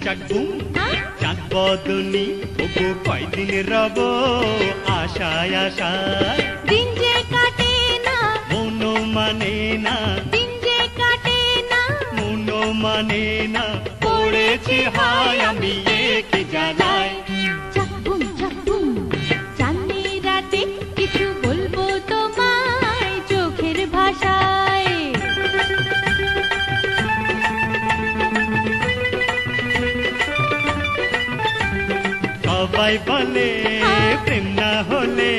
চাকবুম চাঁদ বদনি ওগো কয়দিন রব আশায় আশায় দিন যে কাটে না মনো মানে না দিন যে কাটে না মনো মানে না পড়েছি হায় আমি কি জানাই চাকবুম চাঁদনি রাতে কিছু বলবো তোমায় চোখের ভাষায় সবাই বলে প্রেম না হলে